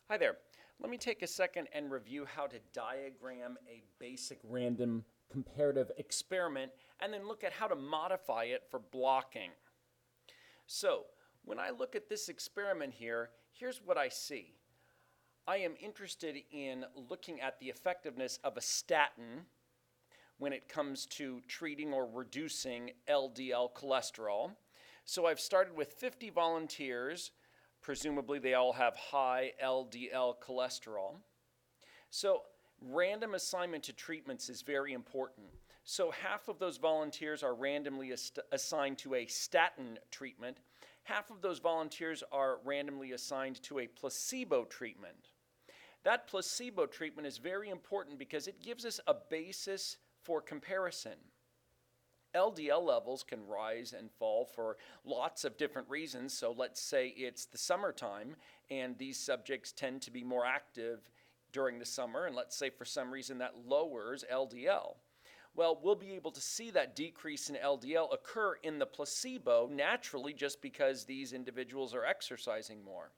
Hi there. Let me take a second and review how to diagram a basic random comparative experiment and then look at how to modify it for blocking. So, when I look at this experiment here, here's what I see. I am interested in looking at the effectiveness of a statin when it comes to treating or reducing LDL cholesterol. So I've started with 50 volunteers. Presumably they all have high LDL cholesterol. So random assignment to treatments is very important. So half of those volunteers are randomly assigned to a statin treatment. Half of those volunteers are randomly assigned to a placebo treatment. That placebo treatment is very important because it gives us a basis for comparison. LDL levels can rise and fall for lots of different reasons. So let's say it's the summertime and these subjects tend to be more active during the summer, and let's say for some reason that lowers LDL. Well, we'll be able to see that decrease in LDL occur in the placebo naturally just because these individuals are exercising more.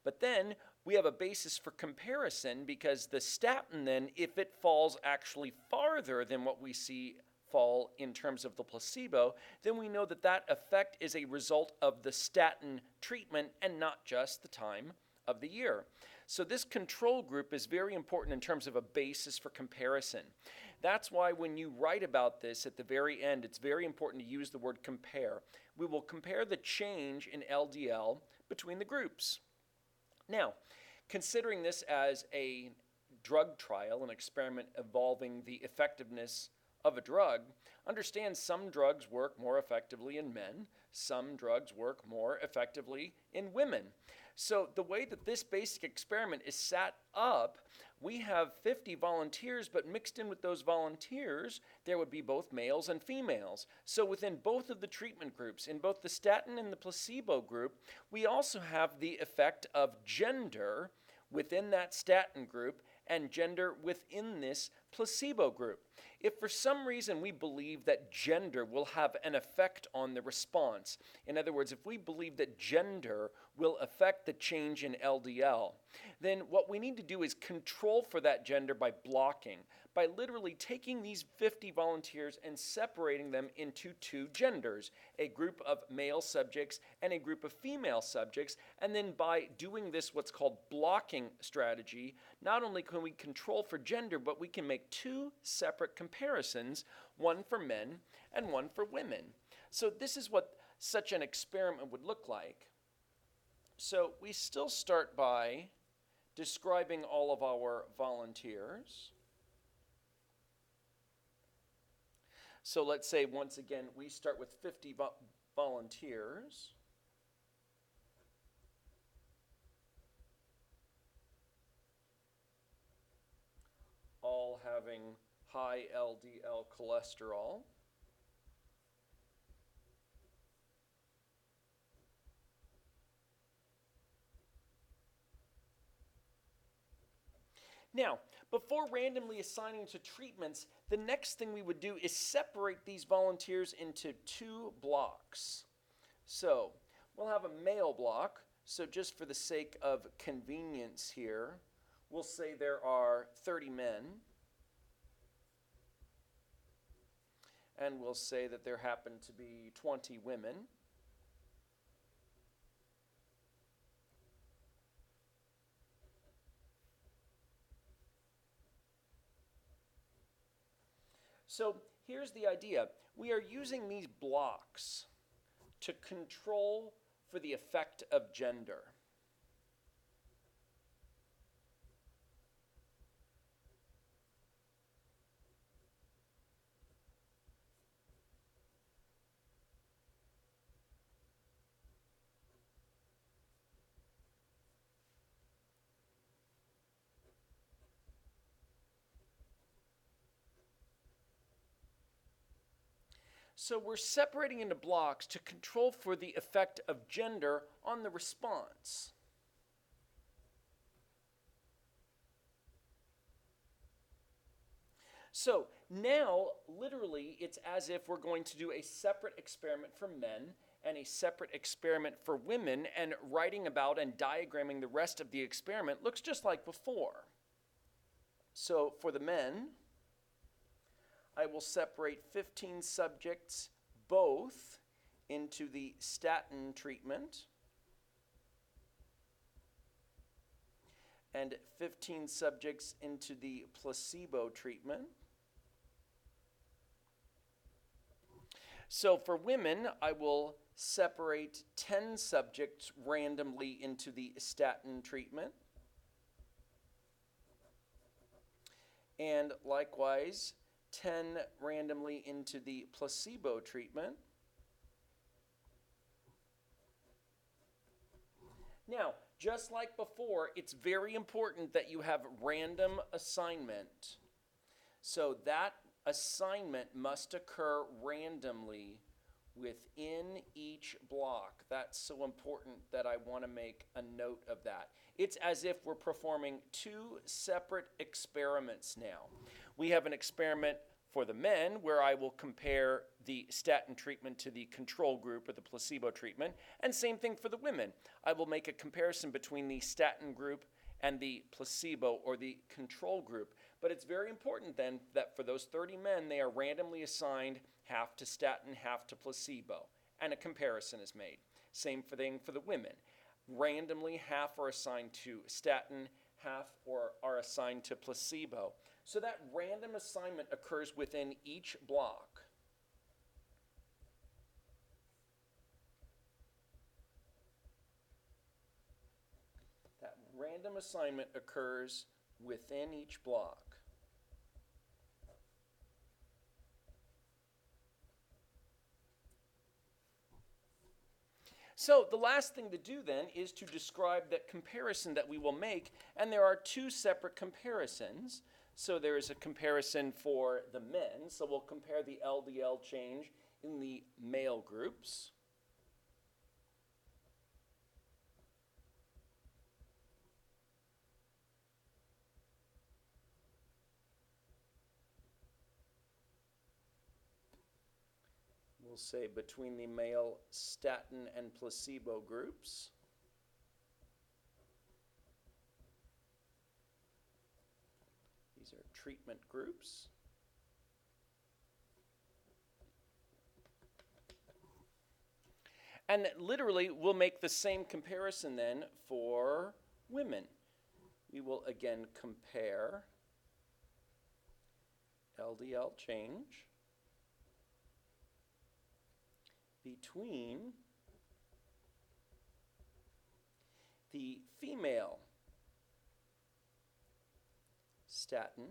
But then we have a basis for comparison because the statin then, if it falls actually farther than what we see fall in terms of the placebo, then we know that that effect is a result of the statin treatment and not just the time of the year. So this control group is very important in terms of a basis for comparison. That's why when you write about this at the very end, it's very important to use the word compare. We will compare the change in LDL between the groups. Now, considering this as a drug trial, an experiment involving the effectiveness of a drug, understand some drugs work more effectively in men, some drugs work more effectively in women. So the way that this basic experiment is set up, we have 50 volunteers, but mixed in with those volunteers, there would be both males and females. So within both of the treatment groups, in both the statin and the placebo group, we also have the effect of gender within that statin group and gender within this placebo group. If for some reason we believe that gender will have an effect on the response, in other words, if we believe that gender will affect the change in LDL, then what we need to do is control for that gender by blocking, by literally taking these 50 volunteers and separating them into two genders, a group of male subjects and a group of female subjects, and then by doing this what's called blocking strategy, not only can we control for gender, but we can make two separate comparisons, one for men and one for women. So this is what such an experiment would look like. So we still start by describing all of our volunteers. So let's say once again we start with 50 volunteers. All having high LDL cholesterol. Now, before randomly assigning to treatments, the next thing we would do is separate these volunteers into two blocks. So, we'll have a male block. So just for the sake of convenience here, we'll say there are 30 men. And we'll say that there happen to be 20 women. So here's the idea. We are using these blocks to control for the effect of gender. So we're separating into blocks to control for the effect of gender on the response. So now, literally, it's as if we're going to do a separate experiment for men and a separate experiment for women, and writing about and diagramming the rest of the experiment looks just like before. So for the men, I will separate 15 subjects both into the statin treatment and 15 subjects into the placebo treatment. So for women, I will separate 10 subjects randomly into the statin treatment. And likewise, 10 randomly into the placebo treatment. Now, just like before, it's very important that you have random assignment. So that assignment must occur randomly within each block. That's so important that I want to make a note of that. It's as if we're performing two separate experiments now. We have an experiment for the men where I will compare the statin treatment to the control group or the placebo treatment, and same thing for the women. I will make a comparison between the statin group and the placebo or the control group. But it's very important then that for those 30 men, they are randomly assigned half to statin, half to placebo, and a comparison is made. Same thing for the women. Randomly, half are assigned to statin, half are assigned to placebo. So that random assignment occurs within each block. That random assignment occurs within each block. So the last thing to do then is to describe that comparison that we will make, and there are two separate comparisons. So there is a comparison for the men, so we'll compare the LDL change in the male groups. We'll say between the male statin and placebo groups. These are treatment groups. And literally, we'll make the same comparison then for women. We will again compare LDL change between the female statin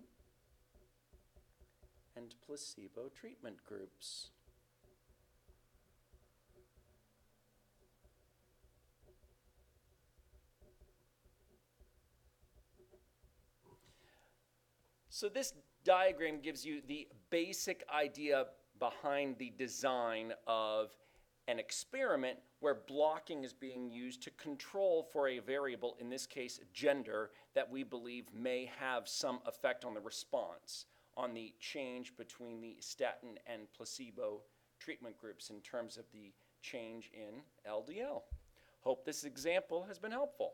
and placebo treatment groups. So this diagram gives you the basic idea behind the design of an experiment where blocking is being used to control for a variable, in this case gender, that we believe may have some effect on the response, on the change between the statin and placebo treatment groups in terms of the change in LDL. Hope this example has been helpful.